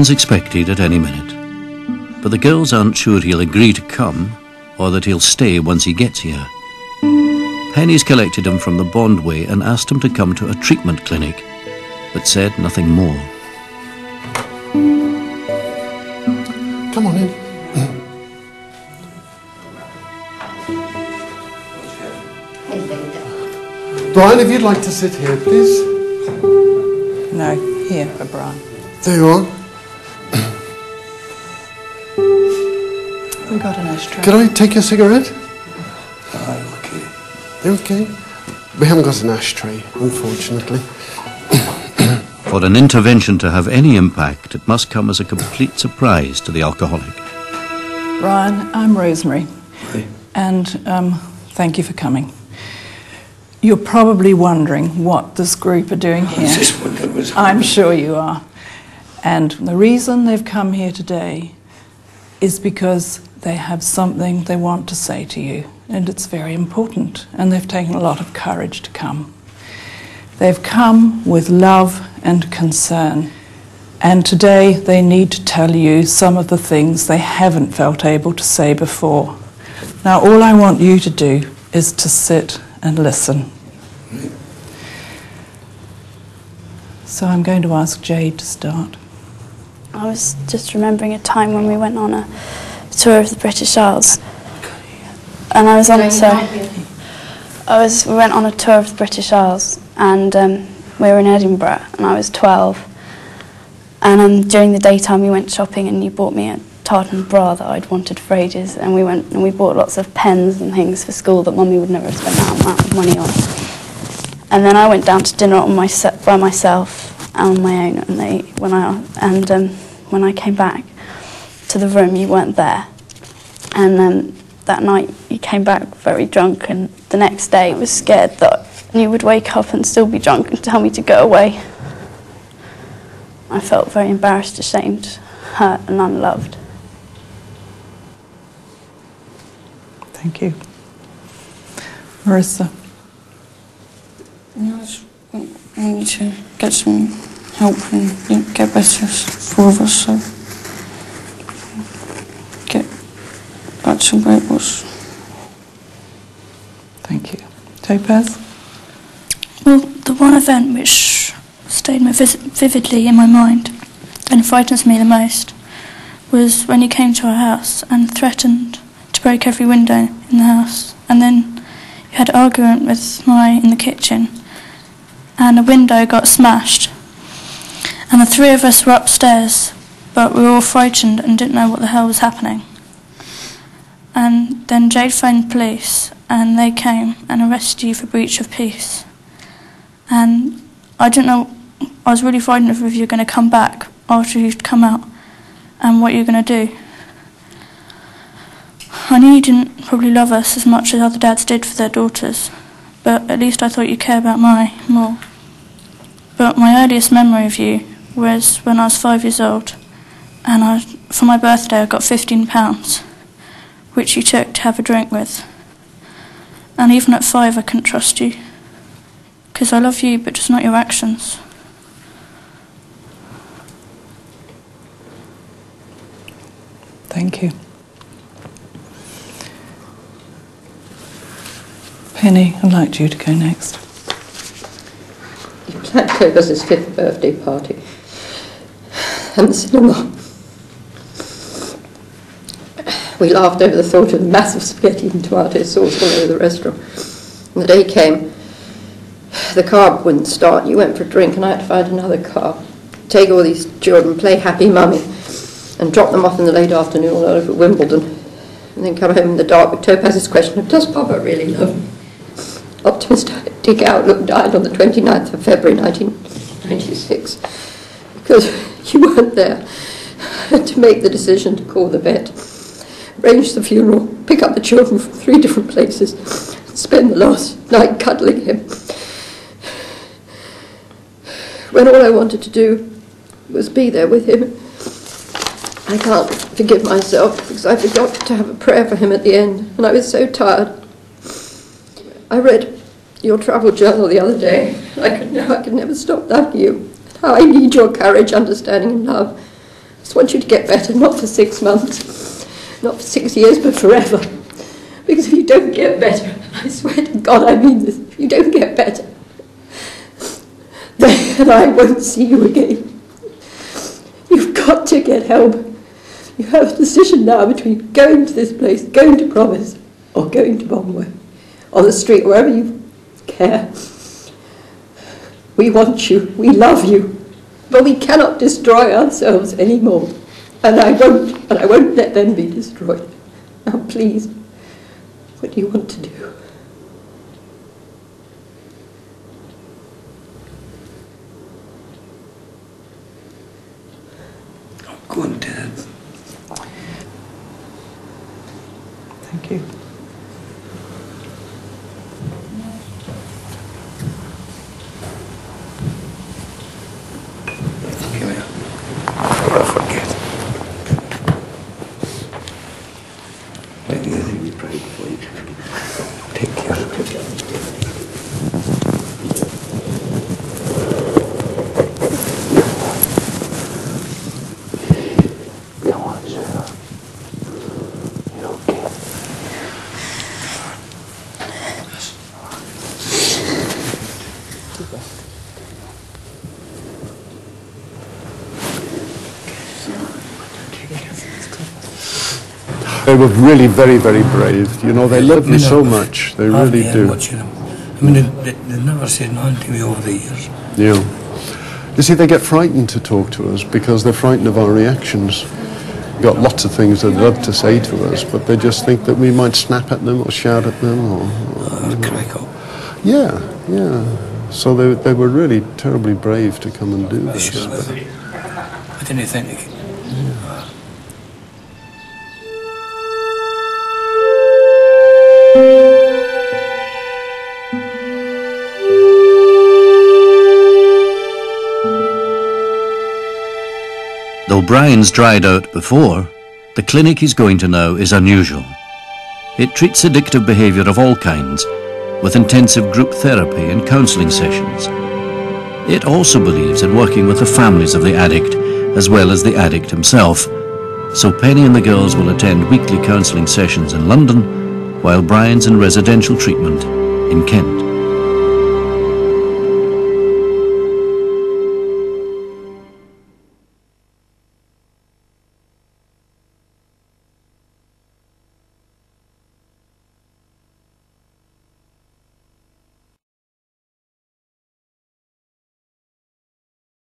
Brian's expected at any minute, but the girls aren't sure he'll agree to come or that he'll stay once he gets here. Penny's collected him from the Bondway and asked him to come to a treatment clinic, but said nothing more. Come on in. Brian, if you'd like to sit here, please. No, here for Brian. There you are. We got an ashtray. Could I take your cigarette? Okay. Okay. We haven't got an ashtray, unfortunately. For an intervention to have any impact, it must come as a complete surprise to the alcoholic. Brian, I'm Rosemary. Hi. And thank you for coming. You're probably wondering what this group are doing here. I'm sure you are. And the reason they've come here today is because they have something they want to say to you, and it's very important, and they've taken a lot of courage to come. They've come with love and concern, and today they need to tell you some of the things they haven't felt able to say before. Now, all I want you to do is to sit and listen. So I'm going to ask Jade to start. I was just remembering a time when we went on a tour of the British Isles, and I was on we went on a tour of the British Isles, and we were in Edinburgh, and I was 12. And during the daytime, we went shopping, and you bought me a tartan bra that I'd wanted for ages, and we went and we bought lots of pens and things for school that Mummy would never have spent that amount of money on. And then I went down to dinner on by myself on my own, and when I came back to the room, you weren't there. And that night, you came back very drunk, and the next day, I was scared that you would wake up and still be drunk and tell me to go away. I felt very embarrassed, ashamed, hurt, and unloved. Thank you. Marissa. I just wanted to get some help and get better for all of us, so get back to where it was. Thank you. Topaz? Well, the one event which stayed vividly in my mind and frightens me the most was when you came to our house and threatened to break every window in the house, and then you had an argument with Mari in the kitchen, and a window got smashed, and the three of us were upstairs, but we were all frightened and didn't know what the hell was happening. And then Jade phoned the police, and they came and arrested you for breach of peace. And I didn't know, I was really frightened of if you were going to come back after you'd come out and what you were going to do. I knew you didn't probably love us as much as other dads did for their daughters, but at least I thought you'd care about Mari more. But my earliest memory of you was when I was 5 years old, and for my birthday I got £15, which you took to have a drink with. And even at 5 I couldn't trust you, because I love you but just not your actions. Thank you. Penny, I'd like you to go next. It was October's 5th birthday party and the cinema. We laughed over the thought of the massive spaghetti and tomato sauce all over the restaurant. And the day came, the car wouldn't start, you went for a drink and I had to find another car, take all these children, play happy mummy, and drop them off in the late afternoon all over Wimbledon, and then come home in the dark with Topaz's question of, does Papa really love me? Optimistic outlook died on the 29th of February 1996 because you weren't there to make the decision to call the vet, arrange the funeral, pick up the children from 3 different places, and spend the last night cuddling him. When all I wanted to do was be there with him. I can't forgive myself because I forgot to have a prayer for him at the end, and I was so tired. I read your travel journal the other day. I could never stop loving you. How I need your courage, understanding and love. just want you to get better, not for 6 months, not for 6 years, but forever. Because if you don't get better, I swear to God I mean this, if you don't get better, then I won't see you again. You've got to get help. You have a decision now between going to this place, going to PROMIS, or going to Bonway, or the street, wherever you care. We want you, we love you, but we cannot destroy ourselves anymore. And I won't let them be destroyed. Now please, what do you want to do? I'm going to. Thank you. Come here. I'll forget. Let me pray for you. Take care of it. Come on, Sarah. You okay? They were really very, very brave. You know, they loved me so much. They really do. Watching them. I mean, they never said nothing to me over the years. Yeah. You see, they get frightened to talk to us because they're frightened of our reactions. We've got lots of things they'd love to say to us, but they just think that we might snap at them or shout at them or Crack up. yeah, yeah. So they were really terribly brave to come and do this. Sure, I didn't think. Though Brian's dried out before, the clinic he's going to now is unusual. It treats addictive behaviour of all kinds, with intensive group therapy and counselling sessions. It also believes in working with the families of the addict, as well as the addict himself. So Penny and the girls will attend weekly counselling sessions in London, while Brian's in residential treatment in Kent.